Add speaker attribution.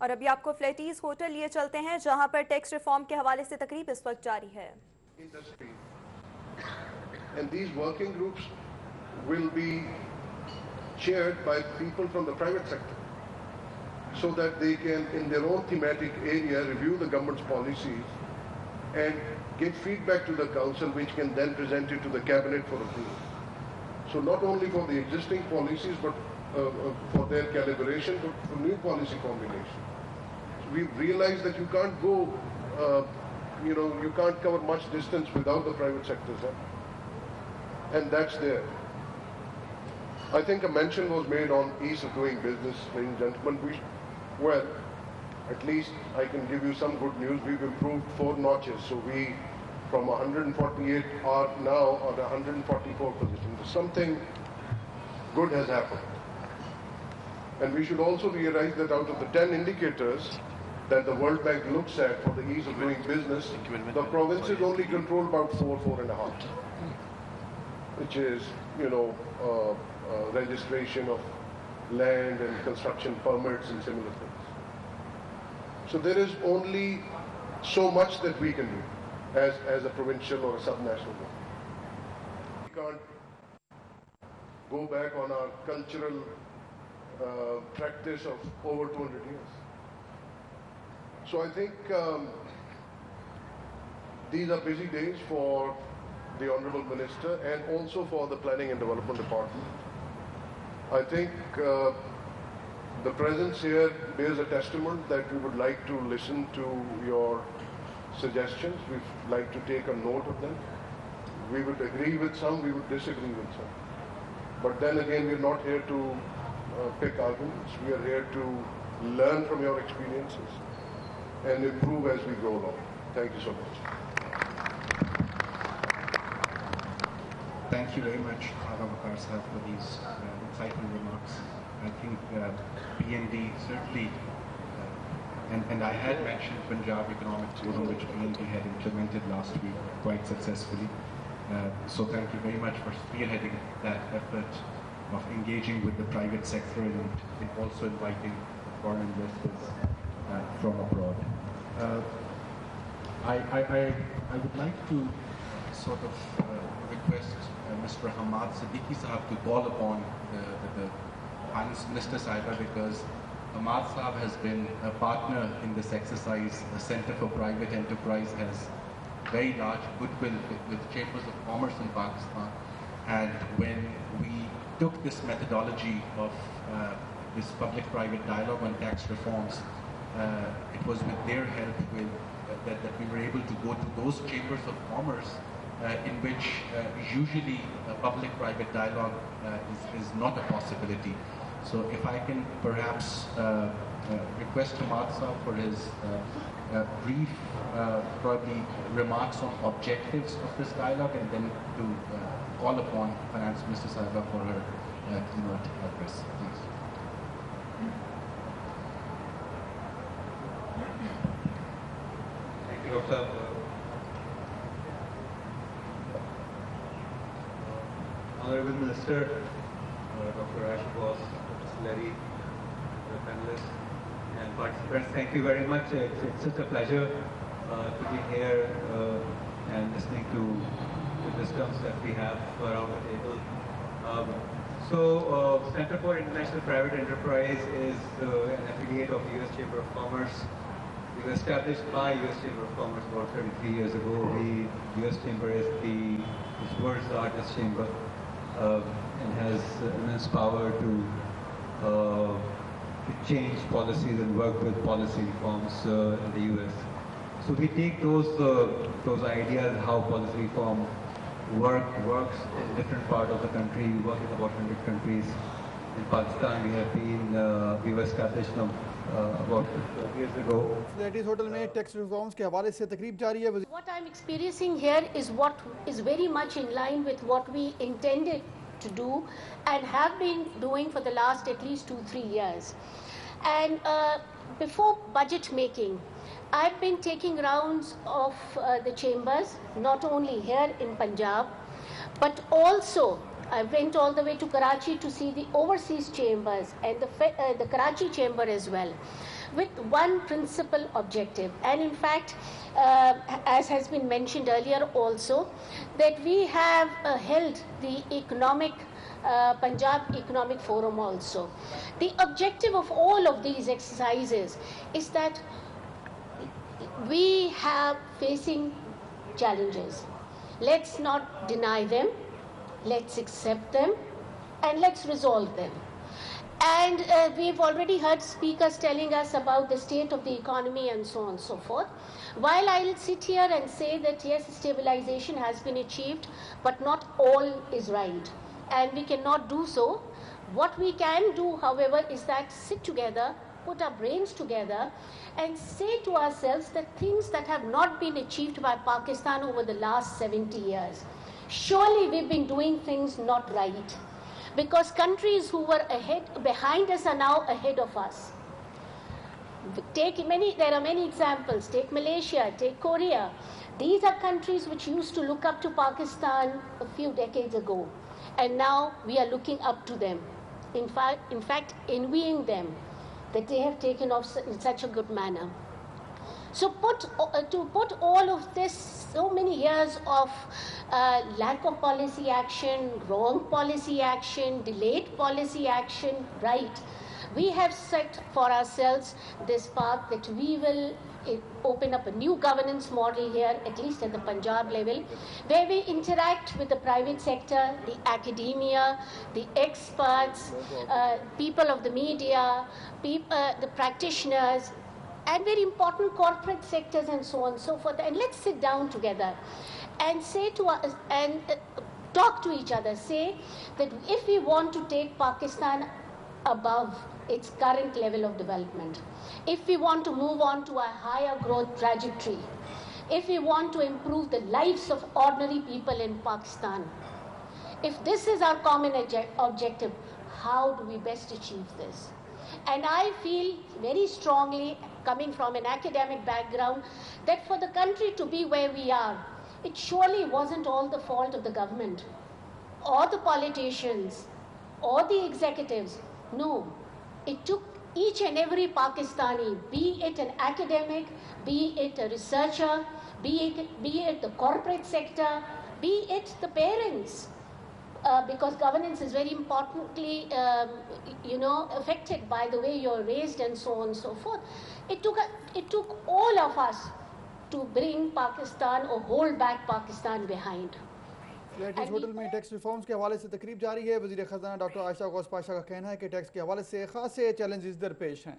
Speaker 1: और अभी आपको फ्लैटीज होटल लिए चलते हैं, जहां पर टैक्स रिफॉर्म के हवाले से तकरीब इस वक्त जारी है।
Speaker 2: And these working groups will be chaired by people from the private sector, so that they can, in their own thematic area, review the government's policies and give feedback to the council, which can then present it to the cabinet for approval. So not only for the existing policies, but for their calibration, but for new policy combination. So we've realized that you can't go, you can't cover much distance without the private sector's help. And that's there. I think a mention was made on ease of doing business, ladies and gentlemen. Well, at least I can give you some good news. We've improved 4 notches. So we, from 148, are now on 144 position. So something good has happened. And we should also realize that out of the 10 indicators that the World Bank looks at for the ease of doing business, the provinces only control about 4.5, which is, registration of land and construction permits and similar things. So there is only so much that we can do as a provincial or a subnational government. We can't go back on our cultural practice of over 200 years. So I think these are busy days for the Honourable Minister and also for the Planning and Development Department. I think the presence here bears a testament that we would like to listen to your suggestions. We'd like to take a note of them. We would agree with some, we would disagree with some. But then again, we're not here to pick arguments. We are here to learn from your experiences and improve as we go along. Thank you so much.
Speaker 3: Thank you very much, Bakar Sahab, for these insightful remarks. I think PND certainly, and I had mentioned Punjab Economic Forum, which PND had implemented last week quite successfully. So thank you very much for spearheading that effort of engaging with the private sector and also inviting foreign investors from abroad. I would like to sort of request Mr. Hamad Siddiqui Sahab to call upon the Finance Minister Sahiba, because Hamad Sahab has been a partner in this exercise. The Centre for Private Enterprise has very large goodwill with Chambers of Commerce in Pakistan, and when we took this methodology of this public-private dialogue on tax reforms, it was with their help that we were able to go to those chambers of commerce in which usually public-private dialogue is not a possibility. So if I can perhaps request Hamad Sahab for his brief, probably remarks on objectives of this dialogue, and then to call upon Finance Minister Sahiba for her keynote address. Please.
Speaker 4: Thank you, Dr. Honorable Minister, Dr. Ash Boss, Dr. Larry, the panelists and participants, thank you very much. It's such a pleasure to be here and listening to the wisdoms that we have around the table. Center for International Private Enterprise is an affiliate of US Chamber of Commerce. We were established by US Chamber of Commerce about 33 years ago. The US Chamber is the world's largest chamber and has immense power to change policies and work with policy reforms in the US. So we take those ideas, how policy reform works in different parts of the country. We work in about 100 countries. In Pakistan, we were established about 12 years ago.
Speaker 5: Flatties hotel में tax reforms के हवाले से तकरीब जारी है.
Speaker 6: What I'm experiencing here is what is very much in line with what we intended to do and have been doing for the last at least 2-3 years. And before budget making, I've been taking rounds of the chambers, not only here in Punjab, but also I went all the way to Karachi to see the overseas chambers and the Karachi chamber as well. with one principal objective. And in fact, as has been mentioned earlier also, that we have held the Punjab Economic Forum also. The objective of all of these exercises is that we have facing challenges. Let's not deny them, let's accept them, and let's resolve them. And we've already heard speakers telling us about the state of the economy and so on and so forth. While I'll sit here and say that yes, stabilization has been achieved, but not all is right. And we cannot do so. What we can do, however, is that sit together, put our brains together, and say to ourselves that things that have not been achieved by Pakistan over the last 70 years, surely we've been doing things not right. Because countries who were behind us are now ahead of us. There are many examples. Take Malaysia, take Korea. These are countries which used to look up to Pakistan a few decades ago. And now we are looking up to them. In fact, envying them that they have taken off in such a good manner. So to put all of this, so many years of lack of policy action, wrong policy action, delayed policy action right, we have set for ourselves this path that we will open up a new governance model here, at least at the Punjab level, where we interact with the private sector, the academia, the experts, people of the media, the practitioners, and very important corporate sectors and so on and so forth. And let's sit down together and say to us and talk to each other. Say that if we want to take Pakistan above its current level of development, if we want to move on to a higher growth trajectory, if we want to improve the lives of ordinary people in Pakistan, if this is our common objective, how do we best achieve this? And I feel very strongly, coming from an academic background, that for the country to be where we are, it surely wasn't all the fault of the government or the politicians or the executives. No, it took each and every Pakistani, be it an academic, be it a researcher, be it the corporate sector, be it the parents, because governance is very importantly, affected by the way you're raised and so on and so forth. It took all of us to bring Pakistan or hold back Pakistan behind.
Speaker 5: Flatties hotel में tax reforms के हवाले से तकरीब जारी है। वज़ीर ख़ज़ाना doctor Ayesha Ghaus Pasha का कहना है कि टैक्स के हवाले से खासे चैलेंजेस दरपेश हैं।